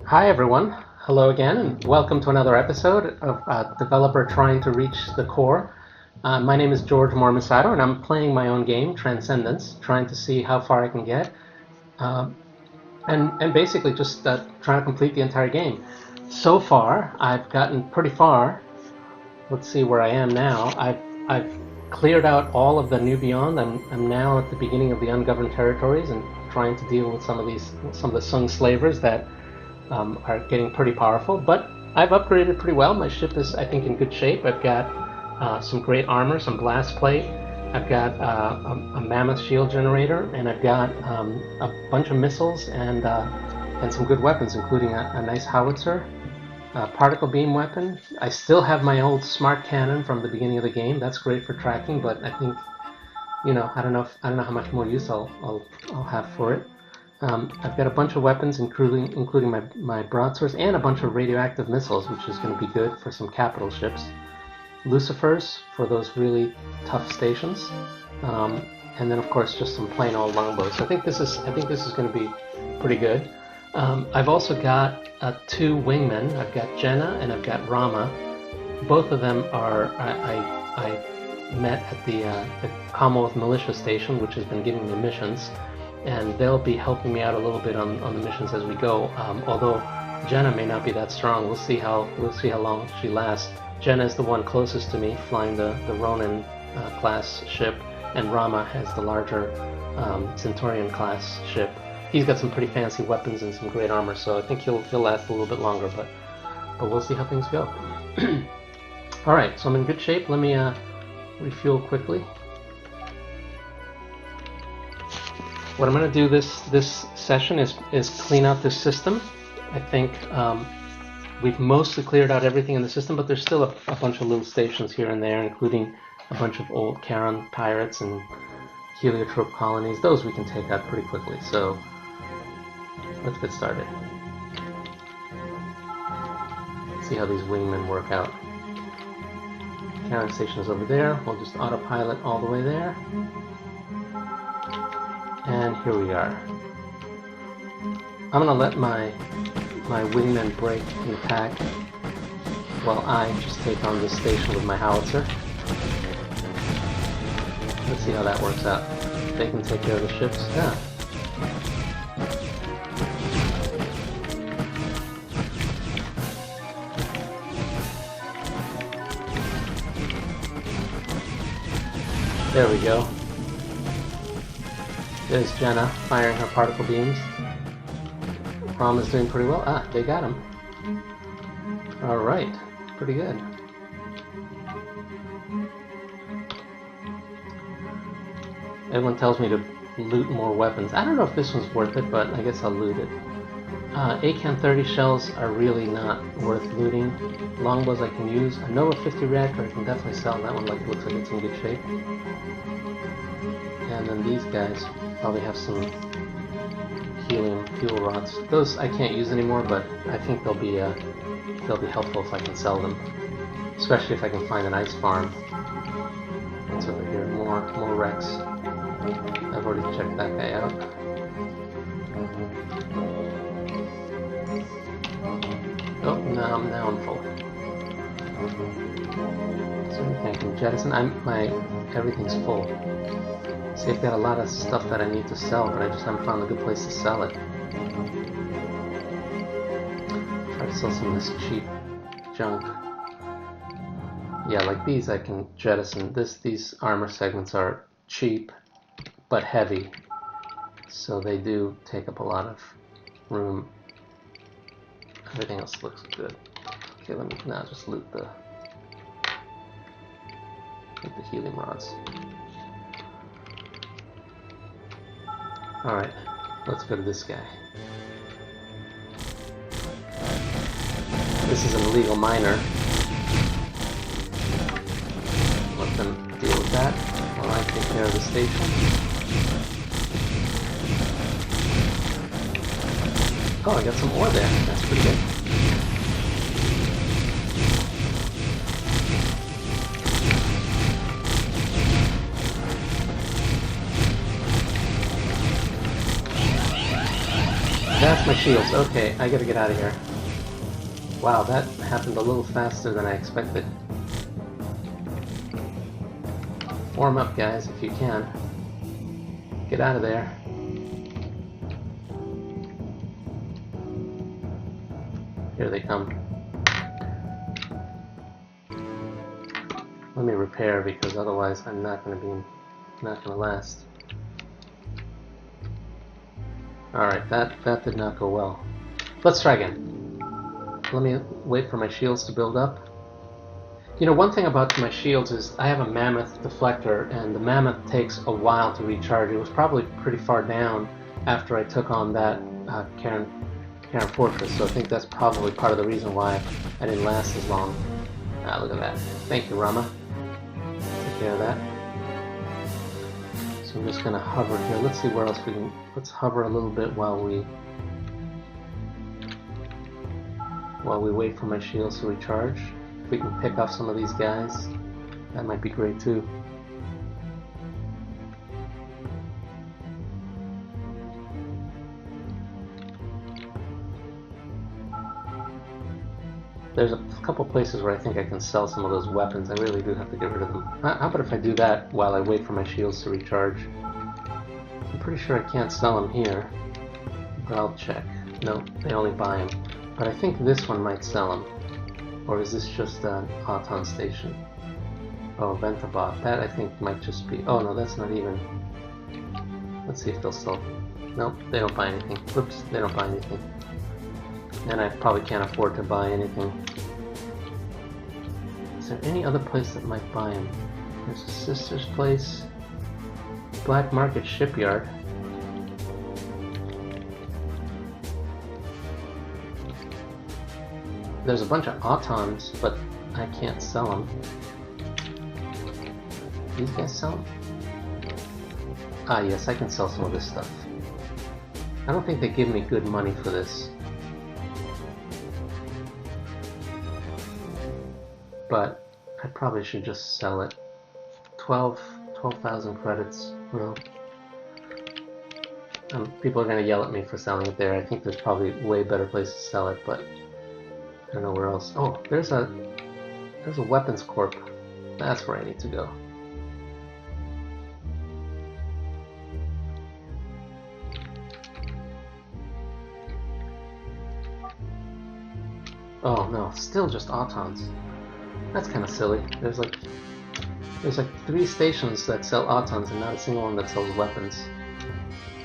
Hi everyone, hello again, and welcome to another episode of Developer Trying to Reach the Core. My name is George Mormisato, and I'm playing my own game, Transcendence, trying to see how far I can get, and basically just trying to complete the entire game. So far, I've gotten pretty far. Let's see where I am now. I've cleared out all of the new beyond. I'm now at the beginning of the ungoverned territories and trying to deal with some of the Sung slavers that are getting pretty powerful, but I've upgraded pretty well. My ship is, I think, in good shape. I've got some great armor, some blast plate. I've got a mammoth shield generator, and I've got a bunch of missiles and some good weapons, including a nice howitzer, a particle beam weapon. I still have my old smart cannon from the beginning of the game. That's great for tracking, but I think, I don't know how much more use I'll have for it. I've got a bunch of weapons, including my broadswords, and a bunch of radioactive missiles, which is going to be good for some capital ships. Lucifers for those really tough stations, and then of course just some plain old longbows. So I think this is going to be pretty good. I've also got two wingmen. I've got Jenna and I've got Rama. Both of them are I met at the Commonwealth Militia Station, which has been giving me missions. And they'll be helping me out a little bit on the missions as we go. Although Jenna may not be that strong, we'll see how long she lasts. Jenna is the one closest to me, flying the Ronin class ship, and Rama has the larger Centaurian class ship. He's got some pretty fancy weapons and some great armor, so I think he'll last a little bit longer. But we'll see how things go. All right, so I'm in good shape. Let me refuel quickly. What I'm going to do this session is clean out this system. I think we've mostly cleared out everything in the system, but there's still a bunch of little stations here and there, including a bunch of old Charon pirates and Heliotrope colonies. Those we can take out pretty quickly, so let's get started. See how these wingmen work out. Charon station is over there. We'll just autopilot all the way there. And here we are. I'm going to let my wingmen break and attack while I just take on this station with my howitzer. Let's see how that works out. They can take care of the ships. Yeah. There we go. There's Jenna firing her particle beams. Rom is doing pretty well. Ah, they got him. Alright, pretty good. Everyone tells me to loot more weapons. I don't know if this one's worth it, but I guess I'll loot it. ACAN 30 shells are really not worth looting. Longbows I can use. A Nova 50 reactor I can definitely sell. That one looks like it's in good shape. And then these guys probably have some helium fuel rods. Those I can't use anymore, but I think they'll be helpful if I can sell them, especially if I can find an ice farm. What's over here? More wrecks. I've already checked that guy out. Oh, now I'm full. Is there anything I can jettison? Everything's full. See, I've got a lot of stuff that I need to sell, but I just haven't found a good place to sell it. Try to sell some of this cheap junk. Yeah, like these I can jettison. These armor segments are cheap, but heavy, so they do take up a lot of room. Everything else looks good. Okay, let me now just loot the helium rods. Alright, let's go to this guy. This is an illegal miner. Let them deal with that while I take care of the station. Oh, I got some ore there. That's pretty good. That's my shields. Okay, I gotta get out of here. Wow, that happened a little faster than I expected. Warm up, guys, if you can. Get out of there. Here they come. Let me repair, because otherwise I'm not gonna last. Alright, that did not go well. Let's try again. Let me wait for my shields to build up. You know, one thing about my shields is I have a Mammoth deflector, and the Mammoth takes a while to recharge. It was probably pretty far down after I took on that Charon Fortress, so I think that's probably part of the reason why I didn't last as long. Ah, look at that. Thank you, Rama. Take care of that. So I'm just going to hover here. Let's see where else we can... Let's hover a little bit while we wait for my shields to recharge. If we can pick off some of these guys, that might be great too. There's a couple places where I think I can sell some of those weapons. I really do have to get rid of them. How about if I do that while I wait for my shields to recharge? I'm pretty sure I can't sell them here, but I'll check. No, they only buy them. But I think this one might sell them. Or is this just an Auton station? Oh, Ventabot. That I think might just be... Oh no, that's not even... Let's see if they'll sell... Nope, they don't buy anything. Whoops, they don't buy anything. And I probably can't afford to buy anything. Is there any other place that might buy them? There's a sister's place. Black Market Shipyard. There's a bunch of Autons, but I can't sell them. These guys sell them? Ah yes, I can sell some of this stuff. I don't think they give me good money for this. But I probably should just sell it. 12,000 credits. Well, people are going to yell at me for selling it there. I think there's probably way better place to sell it, but I don't know where else. Oh, there's a weapons corp. That's where I need to go. Oh no, still just Autons. That's kind of silly. There's like 3 stations that sell Autons and not a single one that sells weapons.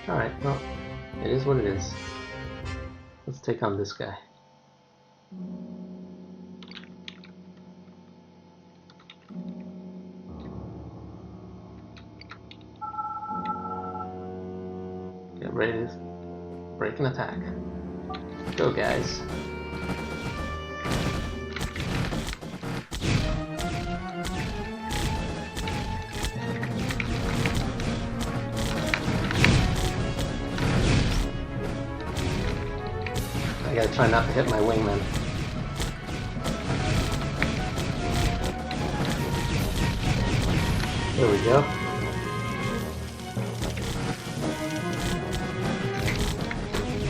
Alright, well, it is what it is. Let's take on this guy. Get ready to break and attack. Go, guys. I gotta try not to hit my wingman. There we go.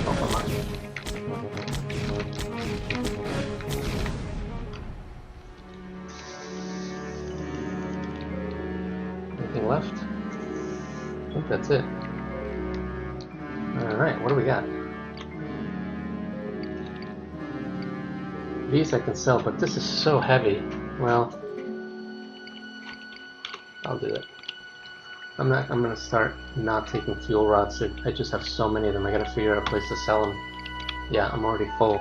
Oh, come on. Anything left? I think that's it. Alright, what do we got? These I can sell, but this is so heavy. Well, I'll do it. I'm gonna start not taking fuel rods. I just have so many of them. I gotta figure out a place to sell them. Yeah, I'm already full.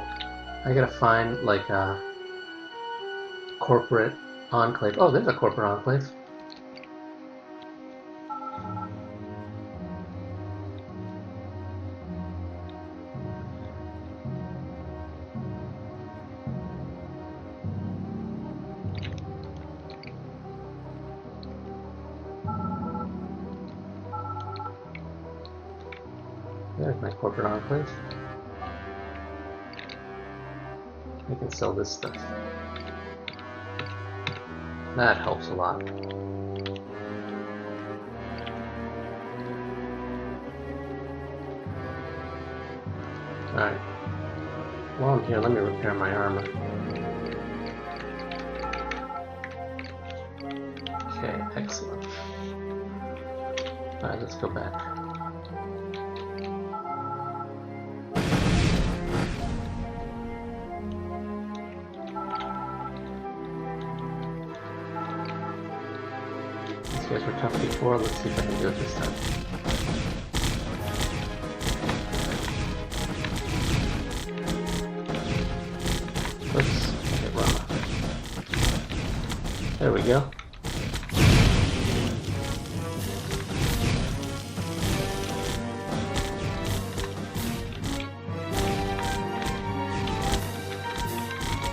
I gotta find like a corporate enclave. Oh, there's a corporate enclave. There's my corporate enclave. I can sell this stuff. That helps a lot. Alright. While I'm here, let me repair my armor. Okay, excellent. Alright, let's go back. These guys were tough before, let's see if I can do it this time. Let's get Rama. There we go.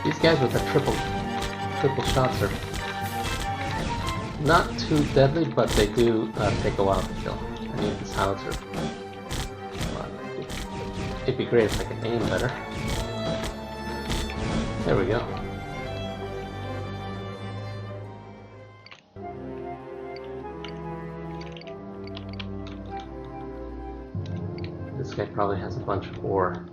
These guys with the triple shots are not too deadly, but they do take a while to kill. I need this howitzer. It'd be great if I could aim better. There we go. This guy probably has a bunch of ore.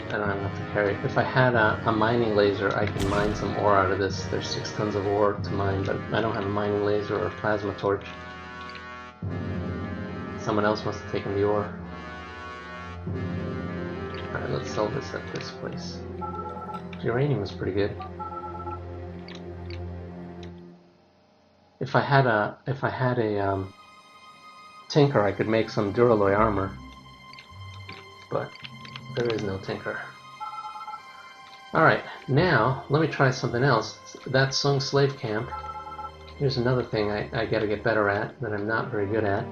I don't have enough to carry. If I had a mining laser, I could mine some ore out of this. There's 6 tons of ore to mine, but I don't have a mining laser or a plasma torch. Someone else must have taken the ore. Alright, let's sell this at this place. Uranium is pretty good. If I had a tinker, I could make some Duralloy armor, but there is no tinker. Alright, now let me try something else. That Sung slave camp. Here's another thing I gotta get better at that I'm not very good at.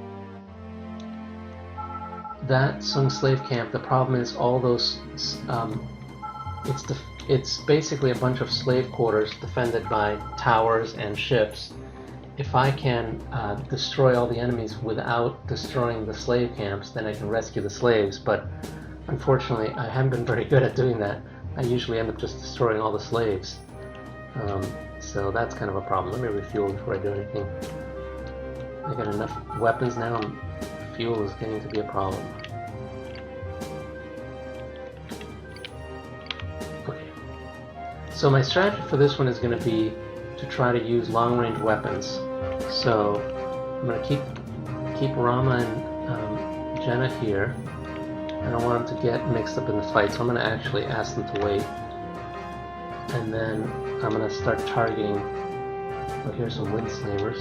That Sung slave camp, the problem is all those it's basically a bunch of slave quarters defended by towers and ships. If I can destroy all the enemies without destroying the slave camps, then I can rescue the slaves, but unfortunately I haven't been very good at doing that. I usually end up just destroying all the slaves. So that's kind of a problem. Let me refuel before I do anything. I got enough weapons now, and fuel is getting to be a problem. Okay. So my strategy for this one is going to be to try to use long-range weapons. So I'm going to keep Rama and Jenna here. I don't want them to get mixed up in the fight, so I'm going to actually ask them to wait. And then I'm going to start targeting. Oh, here's some wind slavers.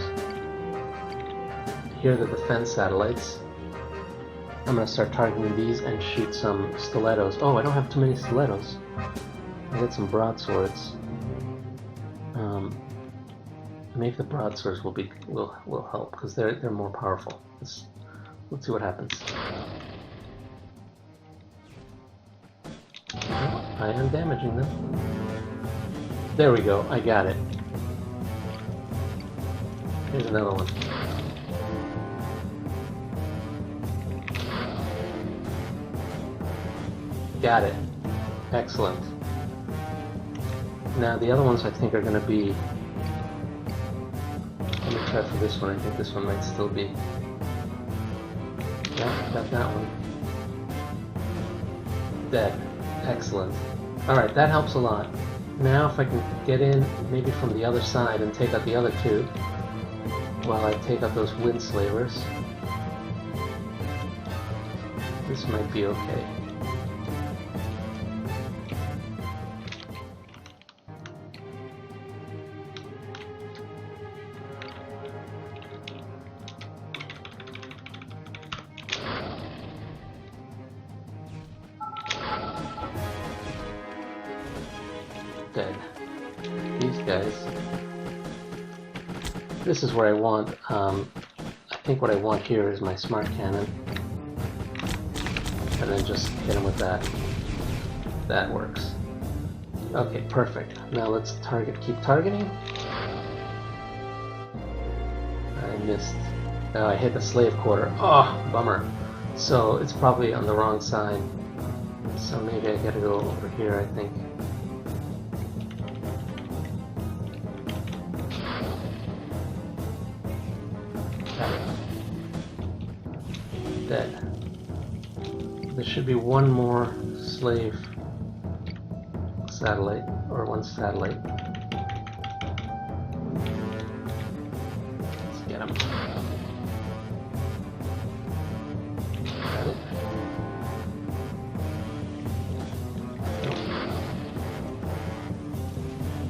Here are the defense satellites. I'm going to start targeting these and shoot some stilettos. Oh, I don't have too many stilettos. I got some broadswords. Maybe the broadswords will help because they're more powerful. Let's see what happens. I am damaging them. There we go, I got it. Here's another one. Got it. Excellent. Now the other ones I think are going to be... Let me try for this one. I think this one might still be... Yeah, got that one. Dead. Excellent. Alright, that helps a lot. Now if I can get in maybe from the other side and take out the other two while I take out those wind slavers, this might be okay. Dead. These guys. This is where I want, I think what I want here is my smart cannon. And then just hit him with that. That works. Okay, perfect. Now let's keep targeting. I missed. Oh, I hit the slave quarter. Oh, bummer. So it's probably on the wrong side. So maybe I gotta go over here, I think. dead. There should be one more slave satellite, or one satellite. Let's get him. Got it.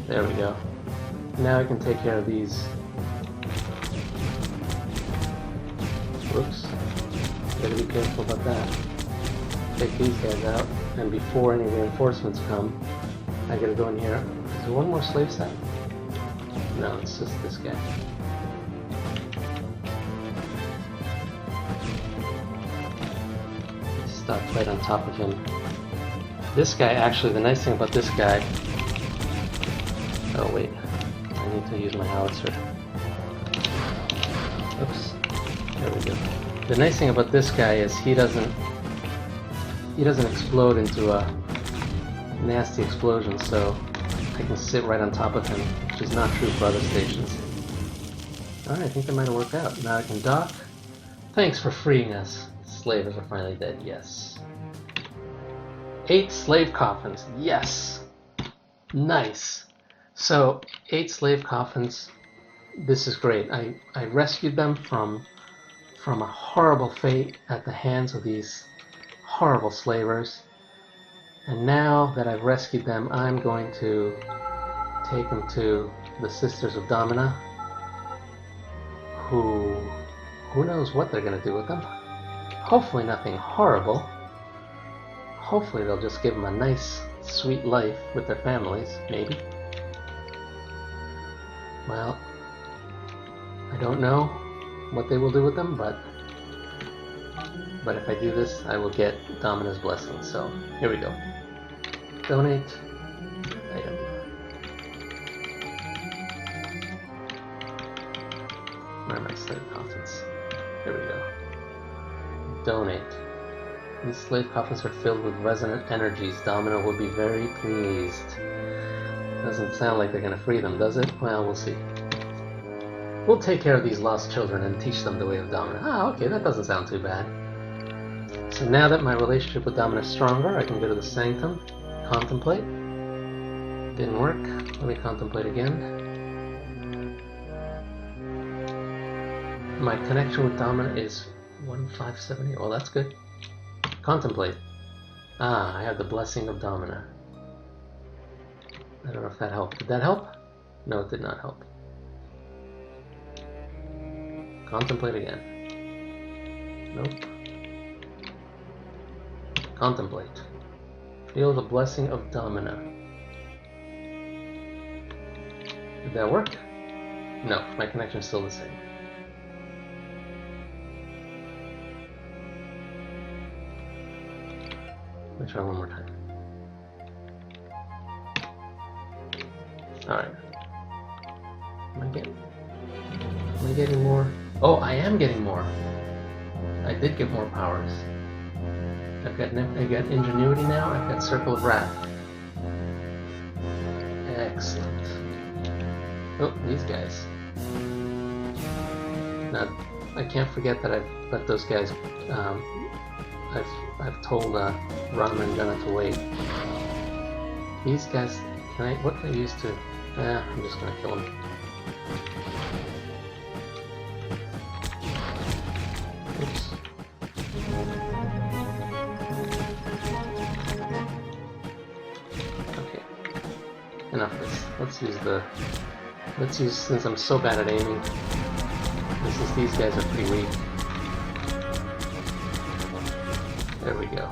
There we go. Now I can take care of these. Whoops. Gotta be careful about that. Take these guys out, and before any reinforcements come, I gotta go in here. Is there one more slave set? No, it's just this guy. Stop right on top of him. This guy, actually, the nice thing about this guy... Oh wait, I need to use my howitzer. Oops, there we go. The nice thing about this guy is he doesn't explode into a nasty explosion, so I can sit right on top of him, which is not true for other stations. Alright, I think that might have worked out. Now I can dock. Thanks for freeing us. Slavers are finally dead, yes. 8 slave coffins, yes! Nice! So, 8 slave coffins, this is great. I rescued them from a horrible fate at the hands of these horrible slavers. And now that I've rescued them, I'm going to take them to the Sisters of Domina, who knows what they're going to do with them. Hopefully nothing horrible. Hopefully they'll just give them a nice, sweet life with their families, maybe. Well, I don't know what they will do with them, but if I do this, I will get Domina's blessing. So, here we go. Donate item. Where are my slave coffins? There we go. Donate. These slave coffins are filled with resonant energies. Domina will be very pleased. Doesn't sound like they're going to free them, does it? Well, we'll see. We'll take care of these lost children and teach them the way of Domina. Ah, okay, that doesn't sound too bad. So now that my relationship with Domina is stronger, I can go to the Sanctum, contemplate. Didn't work. Let me contemplate again. My connection with Domina is 1570. Well, that's good. Contemplate. Ah, I have the blessing of Domina. I don't know if that helped. Did that help? No, it did not help. Contemplate again. Nope. Contemplate. Feel the blessing of Domina. Did that work? No, my connection's still the same. Let me try one more time. Alright. Am I getting more? Oh, I am getting more. I did get more powers. I got Ingenuity now. I've got Circle of Wrath. Excellent. Oh, these guys. Now, I can't forget that I've let those guys. I've told Ram and Gunna to wait. These guys. What can I use to? I'm just gonna kill them. Oops. Okay. Enough of this. Let's use, since I'm so bad at aiming, and since these guys are pretty weak. There we go.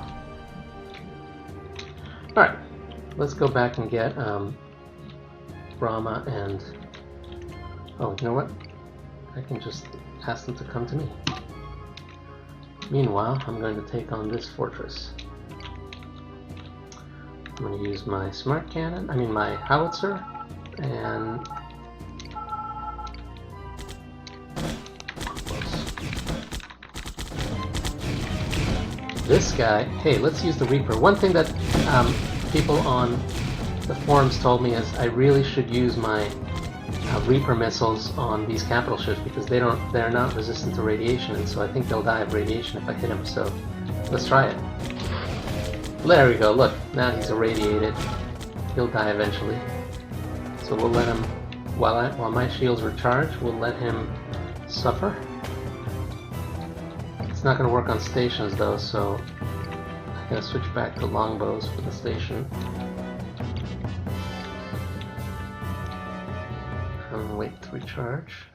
Alright. Let's go back and get Brahma and... Oh, you know what? I can just ask them to come to me. Meanwhile, I'm going to take on this fortress. I'm going to use my smart cannon, my howitzer, and... This guy... Hey, let's use the Reaper. One thing that people on the forums told me is I really should use my Reaper missiles on these capital ships because they're not resistant to radiation, and so I think they'll die of radiation if I hit him. So let's try it. There we go. Look, now he's irradiated. He'll die eventually. So we'll let him, while my shields recharge, we'll let him suffer. It's not going to work on stations though, so I'm going to switch back to longbows for the station. Wait to recharge.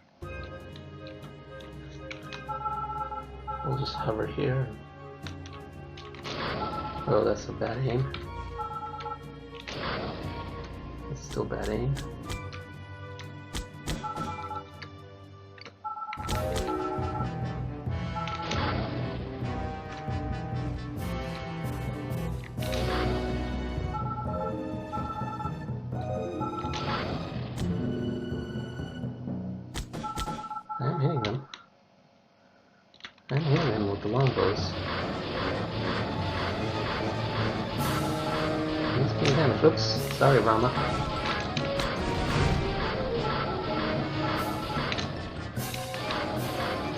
We'll just hover here. Oh, that's a bad aim. It's still bad aim. I'm hitting them. I'm hitting them with the longbows. He's getting damage. Oops. Sorry, Rama.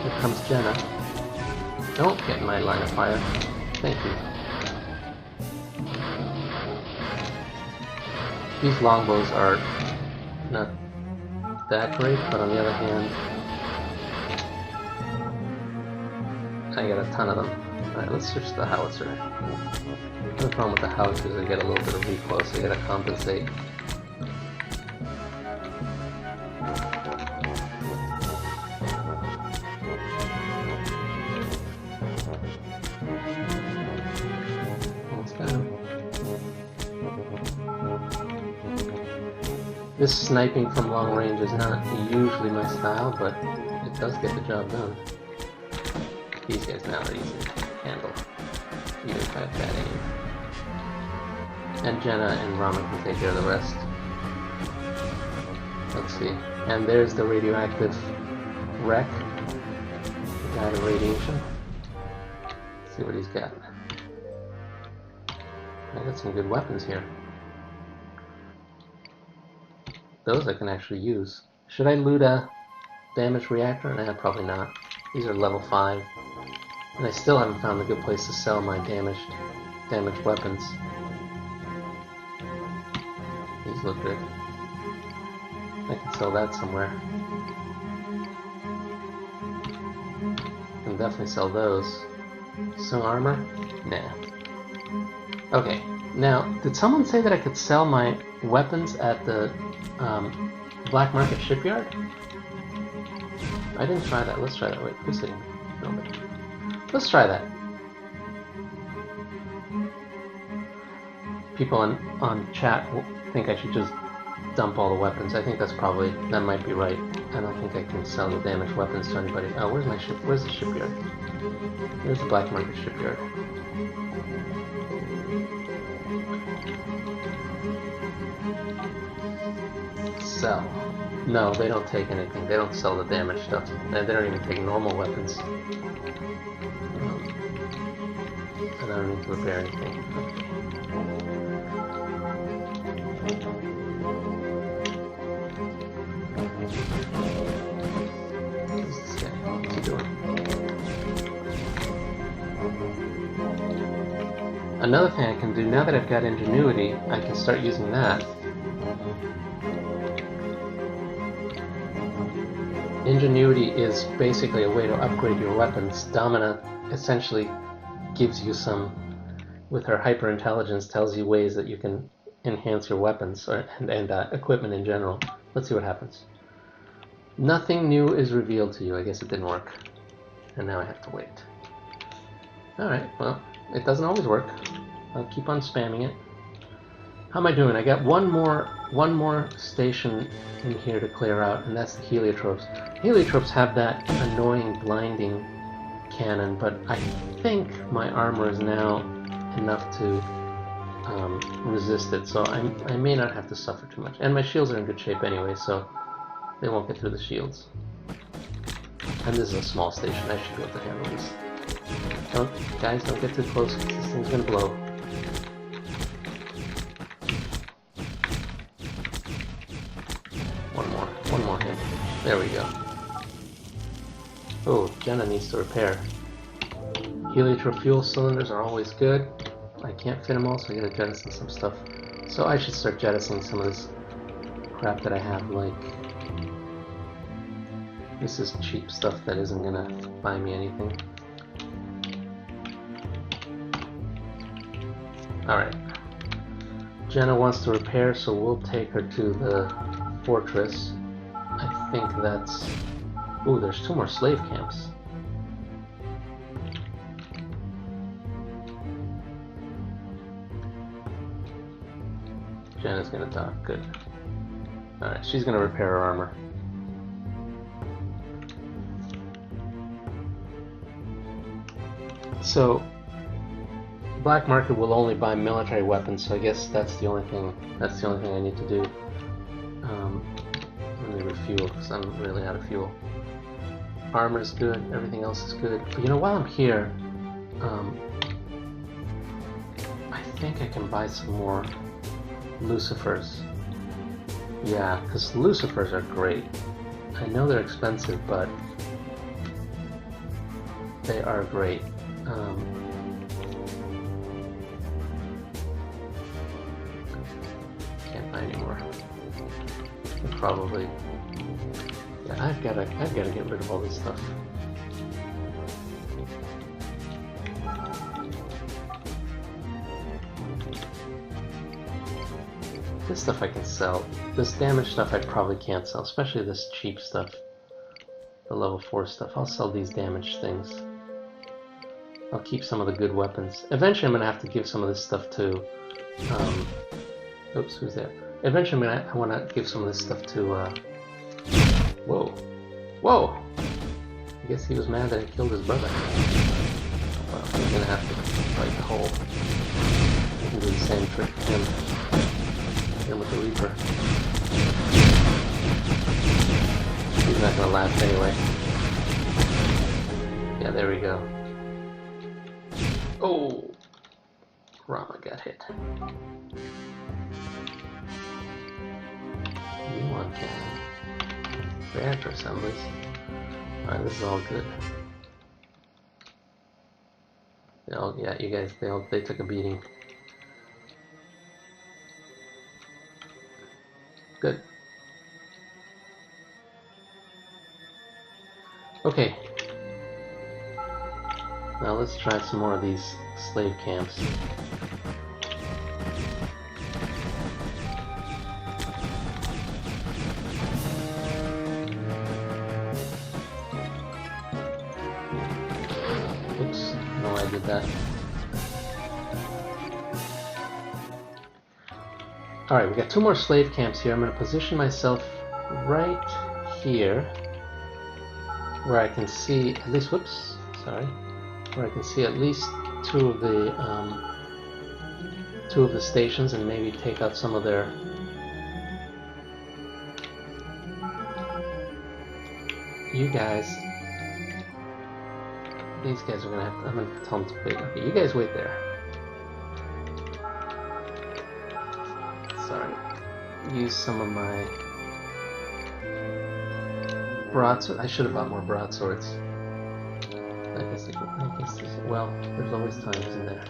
Here comes Jenna. Don't get in my line of fire. Thank you. These longbows are not that great, but on the other hand, I got a ton of them. Alright, let's switch to the howitzer. The problem with the howitzer is I get a little bit of recoil, so I gotta compensate. Almost got him. This sniping from long range is not usually my style, but it does get the job done. These guys now are easy to handle, even if I have bad aim. And Jenna and Rama can take care of the rest. Let's see. And there's the radioactive wreck. The guy of radiation. Let's see what he's got. I got some good weapons here. Those I can actually use. Should I loot a damaged reactor? Nah, probably not. These are level 5. And I still haven't found a good place to sell my damaged weapons. These look good. I can sell that somewhere. Can definitely sell those. Some armor? Nah. Okay, now, did someone say that I could sell my weapons at the black market shipyard? I didn't try that. Let's try that. Wait, who's sitting? Nobody. Let's try that. People on chat think I should just dump all the weapons. I think that might be right. I don't think I can sell the damaged weapons to anybody. Oh, where's my ship? Where's the shipyard? Here's the black market shipyard. Sell. No, they don't take anything. They don't sell the damaged stuff. They don't even take normal weapons. I don't need to repair anything. Who's this guy? What's he doing? Another thing I can do, now that I've got ingenuity, I can start using that. Ingenuity is basically a way to upgrade your weapons. Domina essentially gives you some, with her hyper-intelligence, tells you ways that you can enhance your weapons and equipment in general. Let's see what happens. Nothing new is revealed to you. I guess it didn't work. And now I have to wait. Alright, well, it doesn't always work. I'll keep on spamming it. How am I doing? I got one more station in here to clear out, and that's the heliotropes. Heliotropes have that annoying blinding cannon, but I think my armor is now enough to resist it, so I may not have to suffer too much. And my shields are in good shape anyway, so they won't get through the shields. And this is a small station. I should be able to handle this. Guys, don't get too close, because this thing's gonna blow. One more. There we go. Oh, Jenna needs to repair. Heliotrope fuel cylinders are always good. I can't fit them all, so I gotta jettison some stuff. So I should start jettisoning some of this crap that I have, like... This is cheap stuff that isn't gonna buy me anything. Alright. Jenna wants to repair, so we'll take her to the fortress. I think that's... Ooh, there's 2 more slave camps. Jenna's gonna dock, good. Alright, she's gonna repair her armor. So, black market will only buy military weapons, so I guess that's the only thing I need to do. Let me refuel, because I'm really out of fuel. Armor is good, everything else is good. But you know, while I'm here, I think I can buy some more Lucifers. Yeah, because Lucifers are great. I know they're expensive, but they are great. Can't buy any more. Probably. Yeah, I've gotta get rid of all this stuff. This stuff I can sell. This damaged stuff I probably can't sell, especially this cheap stuff. The level 4 stuff. I'll sell these damaged things. I'll keep some of the good weapons. Eventually I'm gonna have to give some of this stuff to... oops, who's there? Eventually I want to give some of this stuff to... Whoa. Whoa! I guess he was mad that I killed his brother. Well, I'm gonna have to fight the hole. I can do the same trick to him. Him with the Reaper. He's not gonna last anyway. Yeah, there we go. Oh! Rama got hit. U1 cannon. Reactor assemblies. Alright, this is all good. Yeah, you guys, they took a beating. Good. Okay. Now let's try some more of these slave camps. Oops, no, I did that. Alright, we got 2 more slave camps here. I'm going to position myself right here where I can see at least, whoops, sorry, where I can see at least 2 of the stations and maybe take out some of their you guys. These guys are gonna have to, I'm gonna tell them to wait. Okay, you guys wait there. Sorry. Use some of my broadswords. I should have bought more broadswords. I guess well, there's always time, isn't there?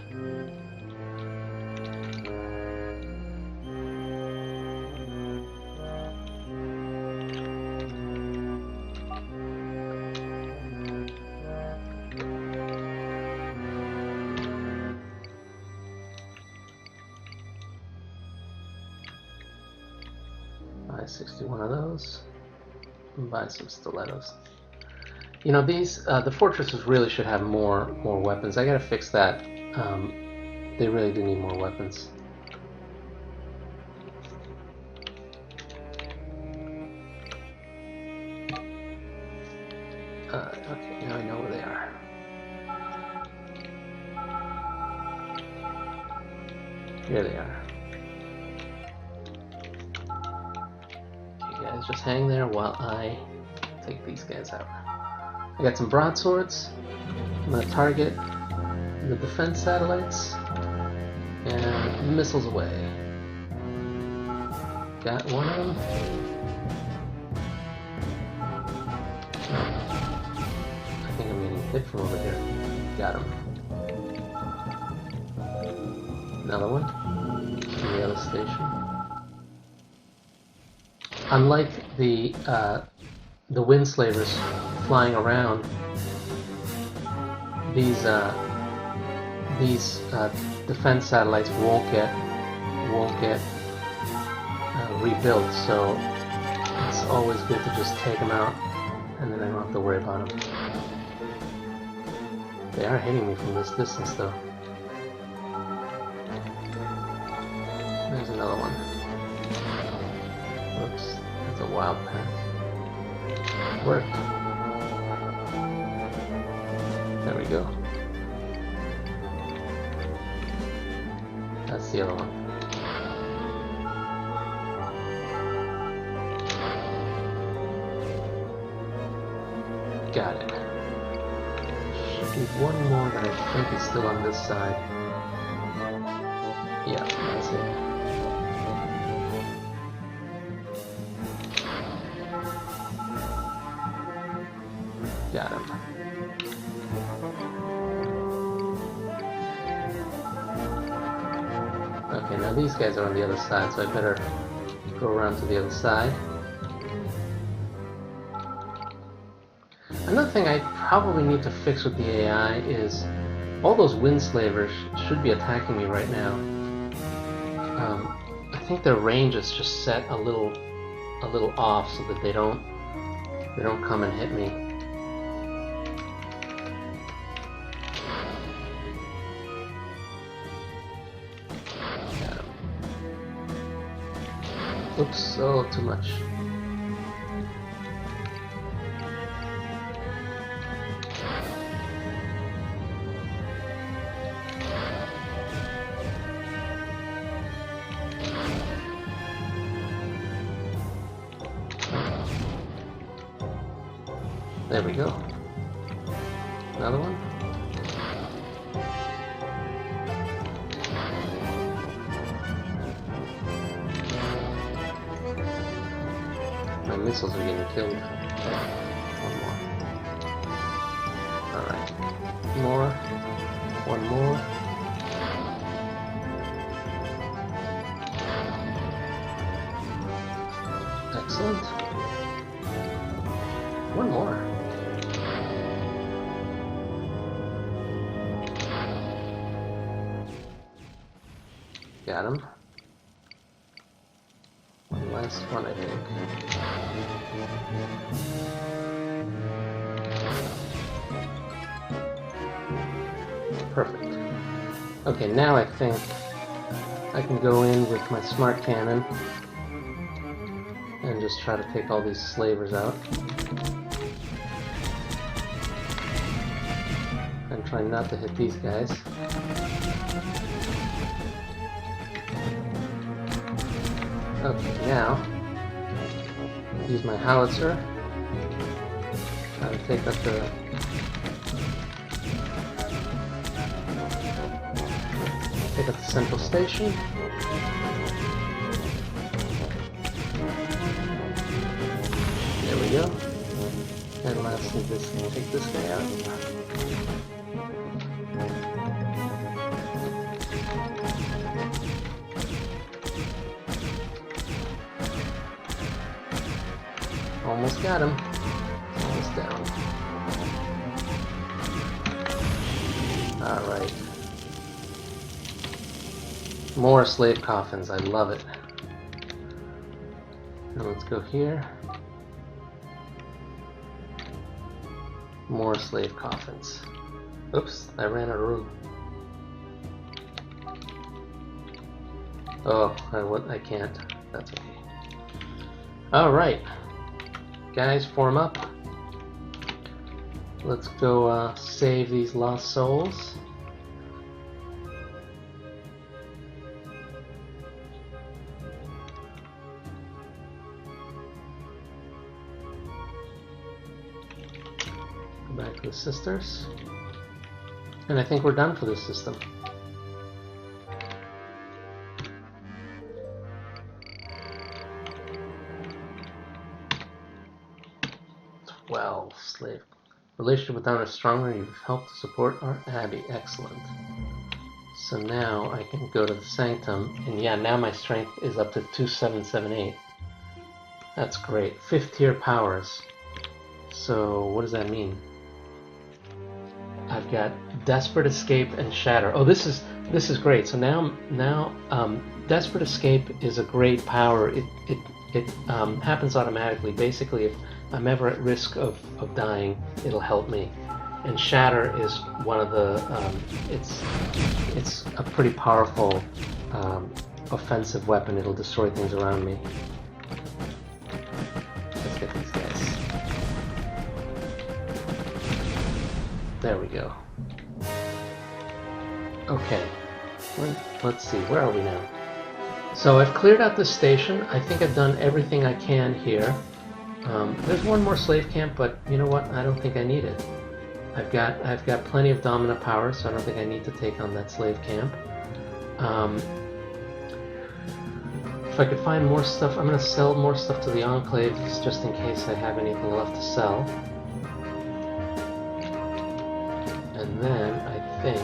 Buy 61 of those. And buy some stilettos. You know, these the fortresses really should have more weapons. I gotta fix that. They really do need more weapons. Okay, now I know where they are. Here they are. Okay, guys, just hang there while I take these guys out. I got some broadswords. I'm going to target the defense satellites and missiles away. Got one of them. hit from over here. Got him. Another one from the other station. Unlike the Windslavers flying around, these defense satellites won't get rebuilt. So it's always good to just take them out, and then I don't have to worry about them. They are hitting me from this distance, though. There's another one. Whoops, that's a wild path. Worked. There we go. That's the other one. Got it. Should be one more that I think is still on this side. Yeah, that's it. Got him. Okay, now these guys are on the other side, so I better go around to the other side. Another thing I probably need to fix with the AI is all those Windslavers should be attacking me right now. I think their range is just set a little off so that they don't come and hit me. Got him. Oops, oh, too much. There we go. Another one. My missiles are getting killed. One more. Alright. More. One more. Excellent. One more. Got him. One last one, I think. Perfect. Okay, now I think I can go in with my smart cannon and just try to take all these slavers out. And try not to hit these guys. Okay, now use my howitzer. Try to take up the central station. There we go. And lastly, take this guy out. Almost got him. Almost down. Alright. More slave coffins. I love it. Now let's go here. More slave coffins. Oops, I ran out of room. Oh, I can't. That's okay. Alright. Guys, form up. Let's go save these lost souls. Go back to the sisters. And I think we're done for this system. 12 slave. Relationship with Domina is stronger. You've helped to support our Abbey. Excellent. So now I can go to the Sanctum, and yeah, now my strength is up to 2778. That's great. 5th tier powers. So what does that mean? I've got Desperate Escape and Shatter. Oh, this is great. So now Desperate Escape is a great power. It happens automatically. Basically, if I'm ever at risk of dying, it'll help me. And Shatter is one of the it's a pretty powerful offensive weapon. It'll destroy things around me. Let's get these guys. There we go. Okay, let's see, where are we now? So I've cleared out this station. I think I've done everything I can here. There's one more slave camp, but you know what? I don't think I need it. I've got plenty of Domina power, so I don't think I need to take on that slave camp. If I could find more stuff, I'm going to sell more stuff to the Enclave just in case I have anything left to sell. And then I think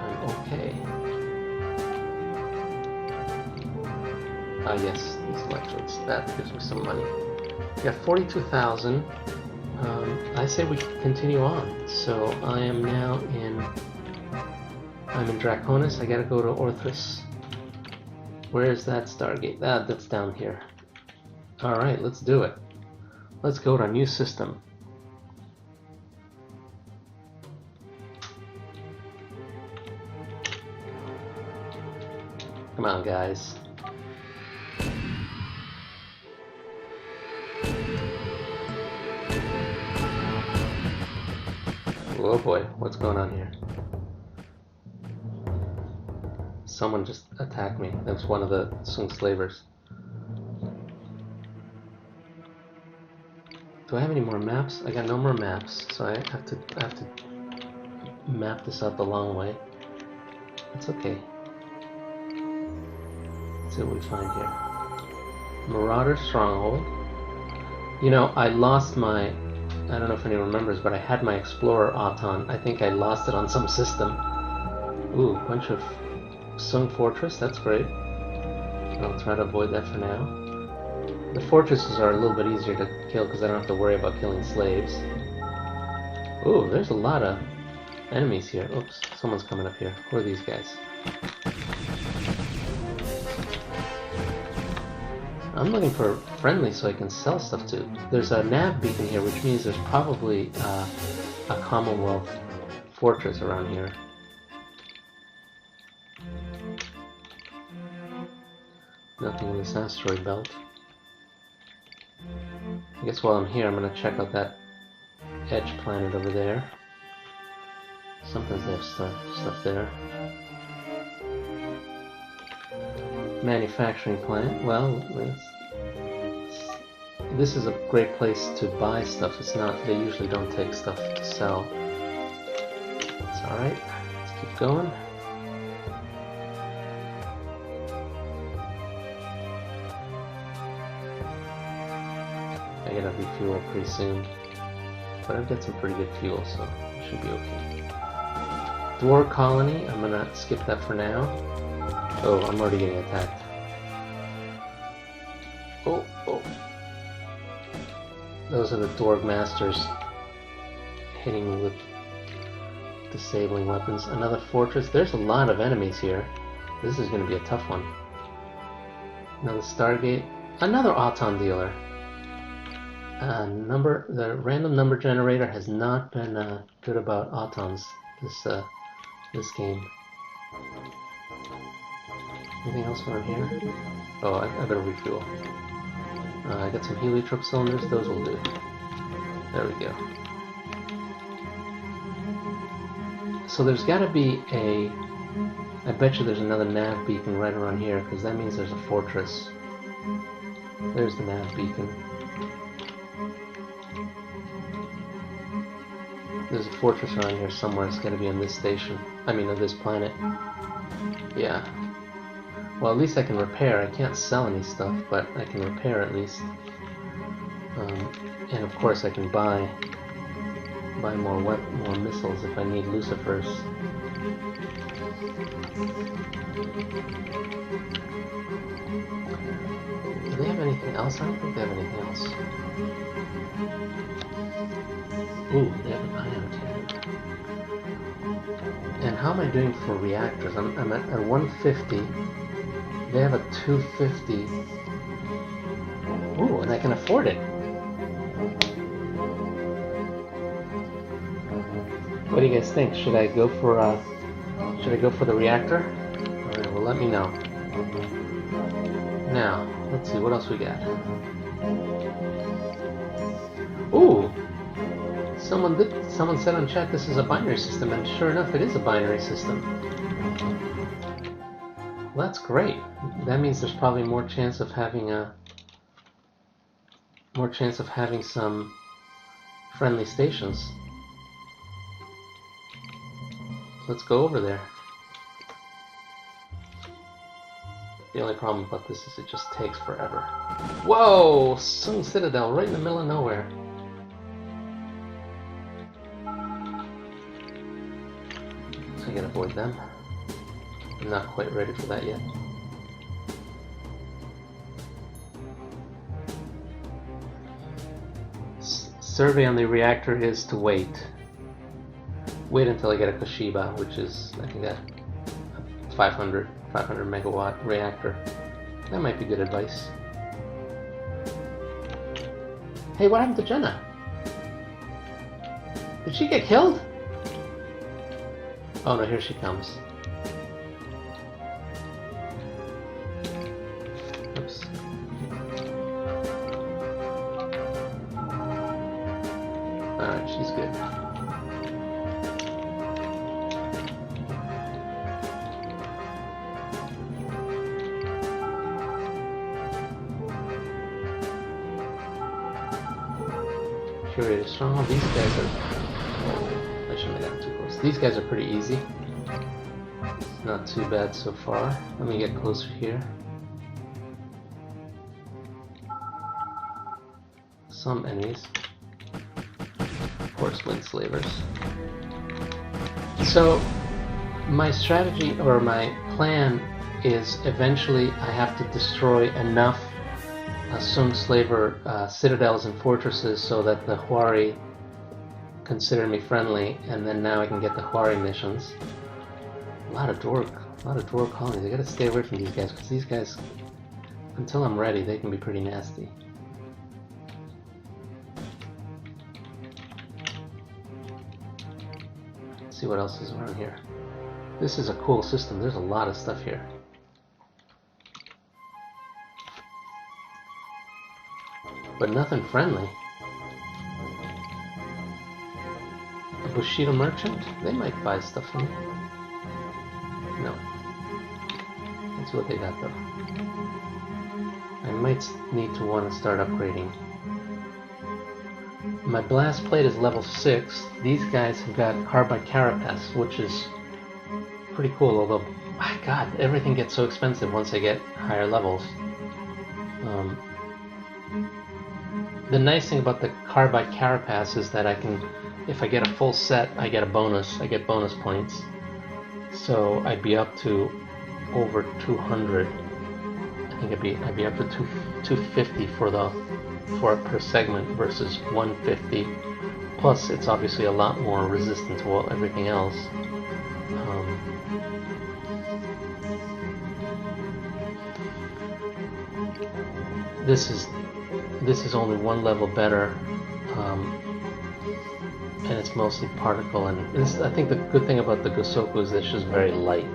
I'm okay. Ah yes, these electrodes, that gives me some money. We got 42,000. I say we continue on. So I am now I'm in Draconis. I gotta go to Orthrus. Where's that Stargate? That's down here. Alright, let's do it. Let's go to a new system. Come on, guys. Oh boy, what's going on here? Someone just attacked me. That was one of the Sung slavers. Do I have any more maps? I got no more maps, so I have to map this out the long way. It's okay. Let's see what we find here. Marauder Stronghold. You know, I lost my... I don't know if anyone remembers, but I had my Explorer Auton. I think I lost it on some system. Ooh, bunch of Sung Fortress, that's great. I'll try to avoid that for now. The fortresses are a little bit easier to kill because I don't have to worry about killing slaves. Ooh, there's a lot of enemies here. Oops, someone's coming up here. Who are these guys? I'm looking for friendly so I can sell stuff to. There's a nav beacon here, which means there's probably a Commonwealth Fortress around here. Nothing in this asteroid belt. I guess while I'm here, I'm going to check out that edge planet over there. Sometimes they have stuff there. Manufacturing plant. Well, this is a great place to buy stuff. It's not. They usually don't take stuff to sell. It's all right. Let's keep going. I gotta refuel pretty soon, but I've got some pretty good fuel, so it should be okay. Dwarf Colony. I'm gonna skip that for now. Oh, I'm already getting attacked. Oh. Those are the Dwarf Masters hitting me with disabling weapons. Another fortress. There's a lot of enemies here. This is going to be a tough one. Another Stargate. Another Auton dealer. The random number generator has not been good about Autons this game. Anything else around here? Oh, I better refuel. I got some Heliotrope cylinders, those will do. There we go. So there's gotta be a... I bet you there's another nav beacon right around here, because that means there's a fortress. There's the nav beacon. There's a fortress around here somewhere. It's gotta be on this station. I mean, on this planet. Yeah. Well, at least I can repair. I can't sell any stuff, but I can repair at least. And of course I can buy buy more missiles if I need Lucifers. Do they have anything else? I don't think they have anything else. Ooh, they have an ion cannon. And how am I doing for reactors? I'm at 150. They have a 250. Ooh, and I can afford it. What do you guys think? Should I go for the reactor? Alright, well let me know. Now, let's see what else we got. Ooh! Someone said on chat this is a binary system, and sure enough it is a binary system. Well, that's great. That means there's probably more chance of having some friendly stations. Let's go over there. The only problem about this is it just takes forever. Whoa! Sung Citadel, right in the middle of nowhere. So I gotta avoid them. I'm not quite ready for that yet. Survey on the reactor is to wait. Wait until I get a Toshiba, which is, I think, a 500 megawatt reactor. That might be good advice. Hey, what happened to Jenna? Did she get killed? Oh no, here she comes. Oops. Alright, she's good. Curator Stronghold, these guys are... Oh, I shouldn't have gotten too close. These guys are pretty easy. It's not too bad so far. Let me get closer here. Some enemies. Of course, wind slavers. So, my strategy, or my plan, is eventually I have to destroy enough Sung Slaver citadels and fortresses so that the Huari consider me friendly, and then now I can get the Huari missions. A lot of Dwarf colonies. I gotta stay away from these guys, because these guys, until I'm ready, they can be pretty nasty. Let's see what else is around here. This is a cool system. There's a lot of stuff here. But nothing friendly. A Bushido merchant? They might buy stuff from me. No. Let's see what they got though. I might need to want to start upgrading. My blast plate is level 6. These guys have got carbide carapace, which is pretty cool, although, my god, everything gets so expensive once I get higher levels. The nice thing about the carbide carapace is that I can, if I get a full set, I get a bonus. I get bonus points. So I'd be up to over 200. I think I'd be up to 250 for per segment versus 150. Plus, it's obviously a lot more resistant to everything else. This is only one level better, and it's mostly particle. And this, I think the good thing about the Gosoku is it's just very light.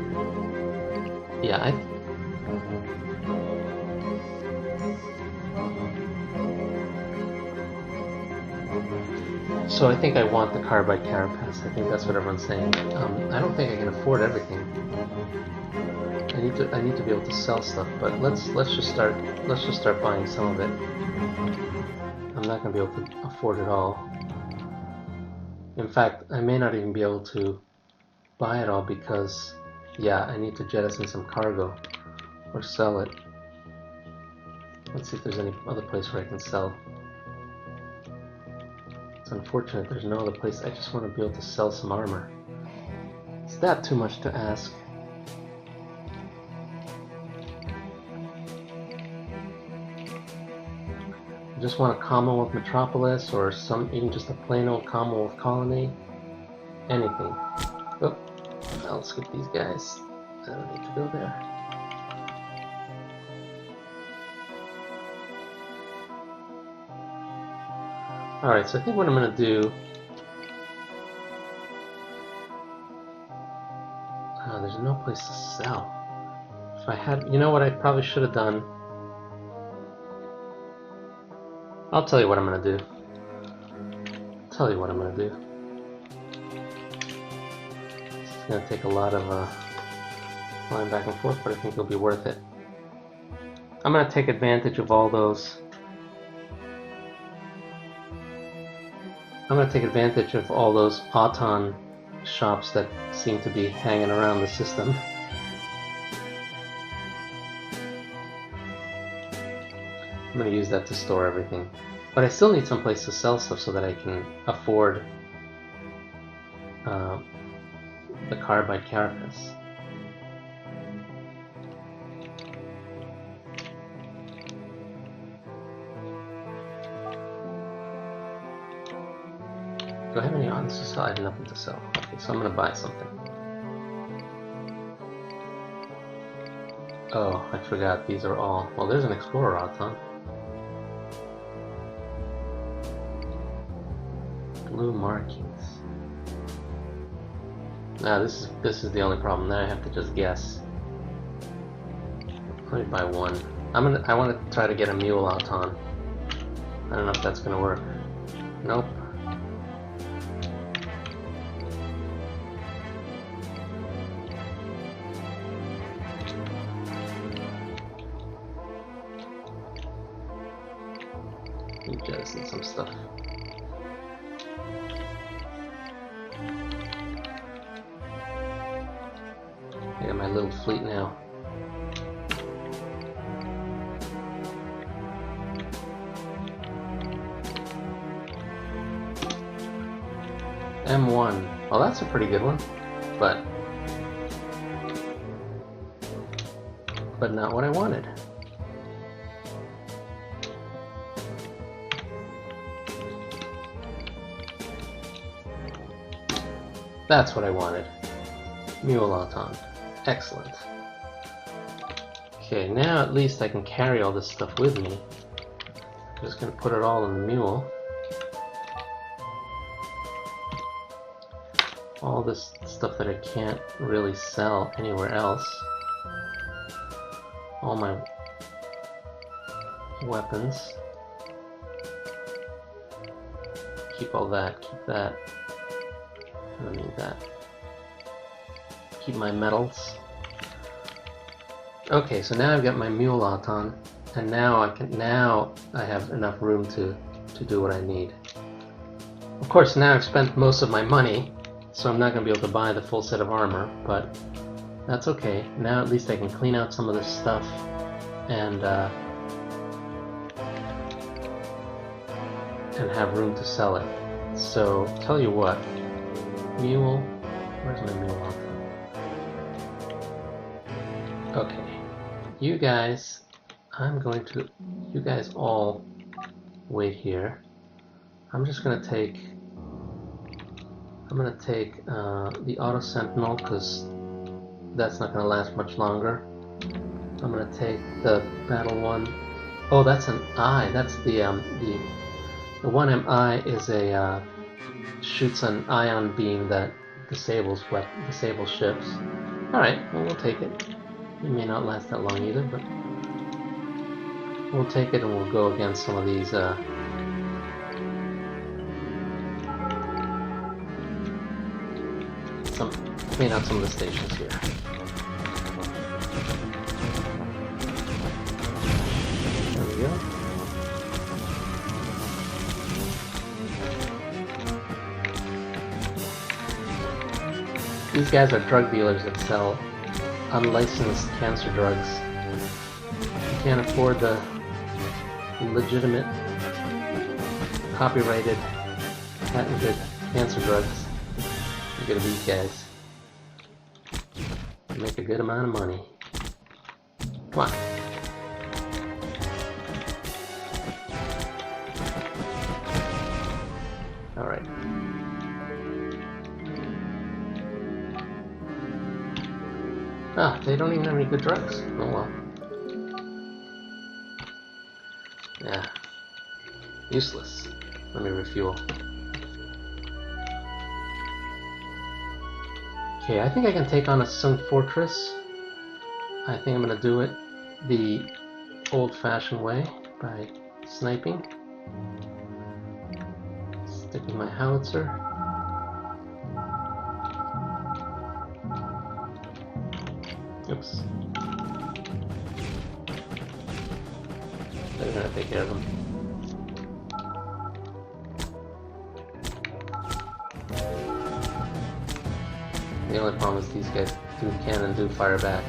Yeah, so I think I want the carbide carapace. I think that's what everyone's saying. I don't think I can afford everything. I need to be able to sell stuff, but let's just start buying some of it. I'm not going to be able to afford it all. In fact, I may not even be able to buy it all because, yeah, I need to jettison some cargo or sell it. Let's see if there's any other place where I can sell. It's unfortunate there's no other place. I just want to be able to sell some armor. Is that too much to ask? I just want a Commonwealth Metropolis or even just a plain old Commonwealth Colony. Anything. Oh, I'll skip these guys. I don't need to go there. Alright, so I think what I'm going to do... there's no place to sell. If I had... You know what I probably should have done? I'll tell you what I'm going to do. It's going to take a lot of flying back and forth, but I think it'll be worth it. I'm going to take advantage of all those... Auton shops that seem to be hanging around the system. I'm going to use that to store everything. But I still need some place to sell stuff so that I can afford the carbide carapace. Do I have any on to sell? I have nothing to sell. Okay, so I'm going to buy something. Oh, I forgot. These are all... Well, there's an Explorer Auton. Blue markings. Now this is the only problem. Now I have to just guess. Let me buy one. I want to try to get a mule Auton. I don't know if that's going to work. Nope. Jettison some stuff. I got my little fleet now. M1. Well, that's a pretty good one, but not what I wanted. That's what I wanted. Mule Auton. Excellent. Okay, now at least I can carry all this stuff with me. I'm just going to put it all in the mule. All this stuff that I can't really sell anywhere else. All my weapons. Keep all that, keep that. I don't need that. Keep my metals. Okay, so now I've got my mule Auton, and now I have enough room to do what I need. Of course, now I've spent most of my money, so I'm not going to be able to buy the full set of armor, but that's okay. Now at least I can clean out some of this stuff and have room to sell it. So, tell you what. Mule, where's my mule Auton? Okay, you guys all wait here. I'm gonna take the Auto Sentinel because that's not gonna last much longer. I'm gonna take the Battle one. Oh, that's an eye. That's the 1MI is a shoots an ion beam that disables ships. Alright, well, we'll take it. It may not last that long either, but we'll take it and we'll go against some of these clean out some of the stations here. There we go. These guys are drug dealers that sell unlicensed cancer drugs. You can't afford the legitimate, copyrighted patent good cancer drugs. You gotta beat guys. Make a good amount of money. Come on. Alright. Ah, they don't even have any good drugs. Oh well. Yeah. Useless. Let me refuel. Okay, I think I can take on a sunk fortress. I think I'm gonna do it the old-fashioned way by sniping. Sticking my howitzer. Oops. They're gonna take care of them. The only problem is these guys can and do fire back.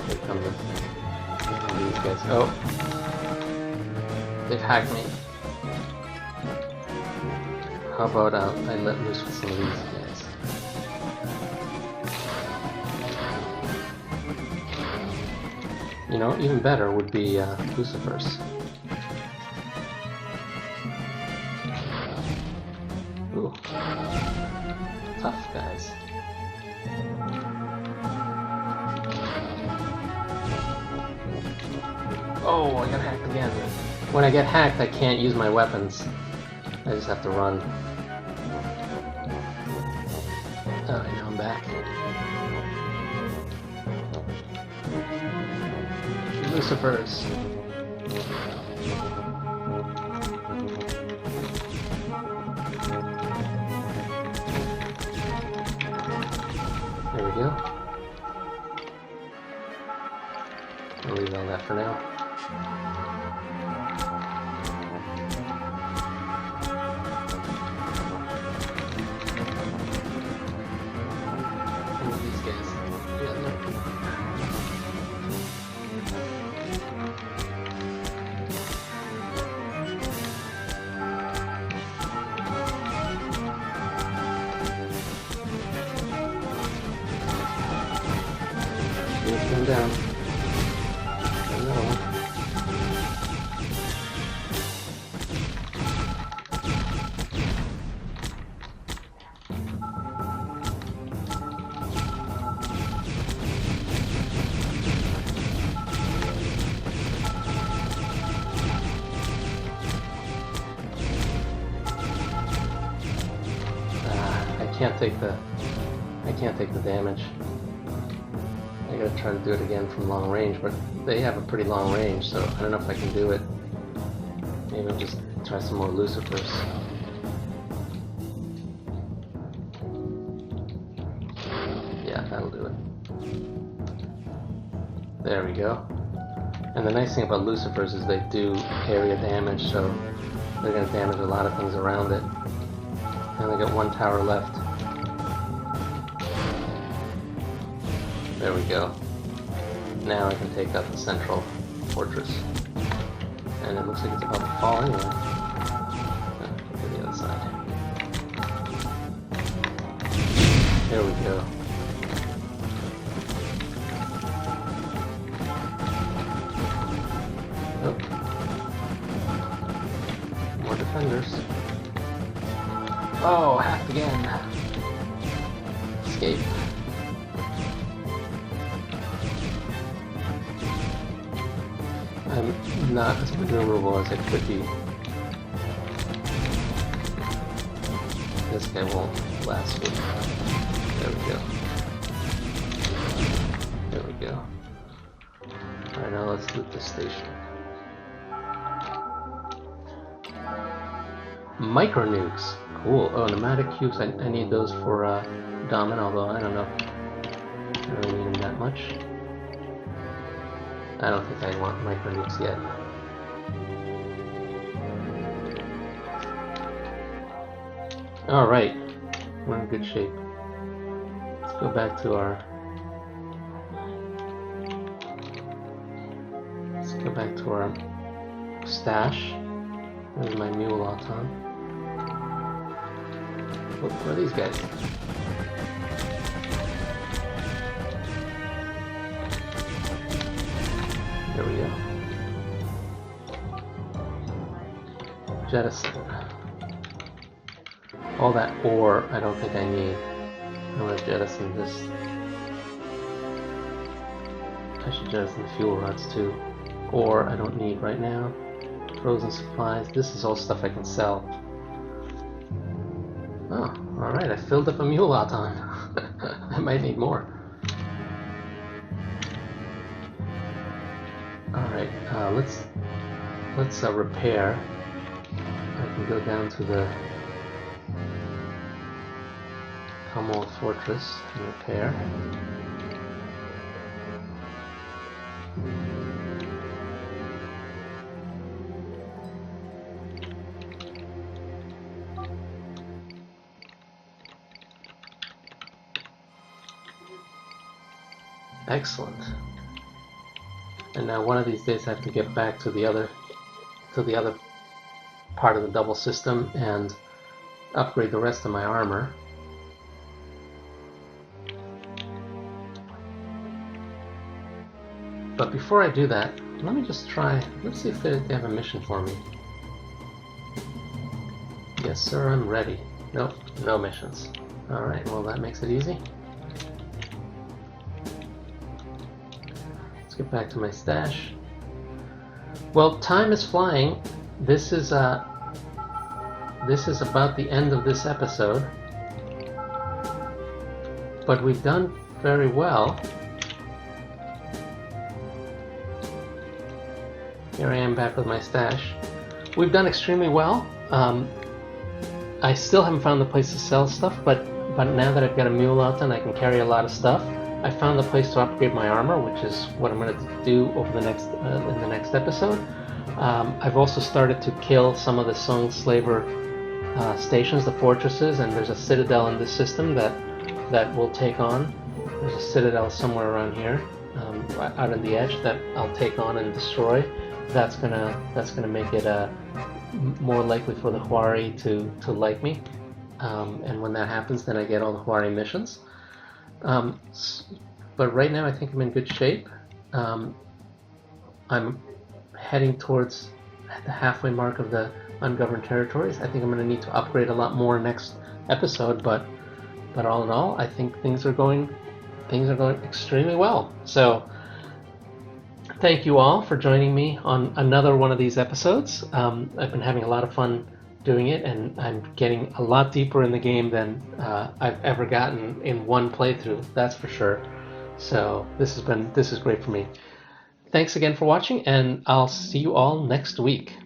Here comes these guys. Oh! They've hacked me. How about I let loose with some of these guys? You know, even better would be Lucifers. Ooh. Tough guys. Oh, I got hacked again. When I get hacked, I can't use my weapons. I just have to run. Alright, now I'm back. Lucifers. There we go. I'll leave all that for now. These guys. Yeah, look. Come down. Another one. I can't take the damage. I gotta try to do it again from long range, but they have a pretty long range, so I don't know if I can do it. Maybe I'll just try some more Lucifers. Yeah, that'll do it. There we go. And the nice thing about Lucifers is they do area damage, so they're gonna damage a lot of things around it. I only got one tower left. There we go. Now I can take out the central fortress. And it looks like it's about to fall anyway. Go to the other side. There we go. Oh. More defenders. Oh, hacked again. Escape. I'm not as maneuverable as I could be. This guy won't last me. There we go. There we go. Alright, now let's loot this station. Micro nukes. Cool. Oh, pneumatic cubes. I need those for Domina, although I don't know if I really need them that much. I don't think I want micro nukes yet. Alright. We're in good shape. Let's go back to our... stash. There's my mule auton. Look, where are these guys? There we go. Jettison. All that ore I don't think I need. I'm gonna jettison this. I should jettison the fuel rods too. Ore I don't need right now. Frozen supplies. This is all stuff I can sell. Oh, alright, I filled up a mule auton. I might need more. Alright, let's repair. I can go down to the Commonwealth Fortress and repair. Excellent. And now one of these days I have to get back to the other part of the double system and upgrade the rest of my armor. But before I do that, let me just try, let's see if they have a mission for me. Yes sir, I'm ready. Nope, no missions. Alright, well that makes it easy. Let's get back to my stash. Well, time is flying. This is about the end of this episode. But we've done very well. Here I am back with my stash. We've done extremely well. I still haven't found the place to sell stuff, but now that I've got a mule auton, I can carry a lot of stuff. I found the place to upgrade my armor, which is what I'm going to do over the next in the next episode. I've also started to kill some of the Sung Slaver stations, the fortresses, and there's a citadel in this system that we'll take on. There's a citadel somewhere around here, out on the edge, that I'll take on and destroy. That's gonna make it more likely for the Huari to like me, and when that happens, then I get all the Huari missions. But right now I think I'm in good shape. I'm heading towards the halfway mark of the ungoverned territories. I think I'm going to need to upgrade a lot more next episode, but all in all, I think things are going extremely well. So thank you all for joining me on another one of these episodes. I've been having a lot of fun doing it, and I'm getting a lot deeper in the game than I've ever gotten in one playthrough, that's for sure. So this is great for me. Thanks again for watching, and I'll see you all next week.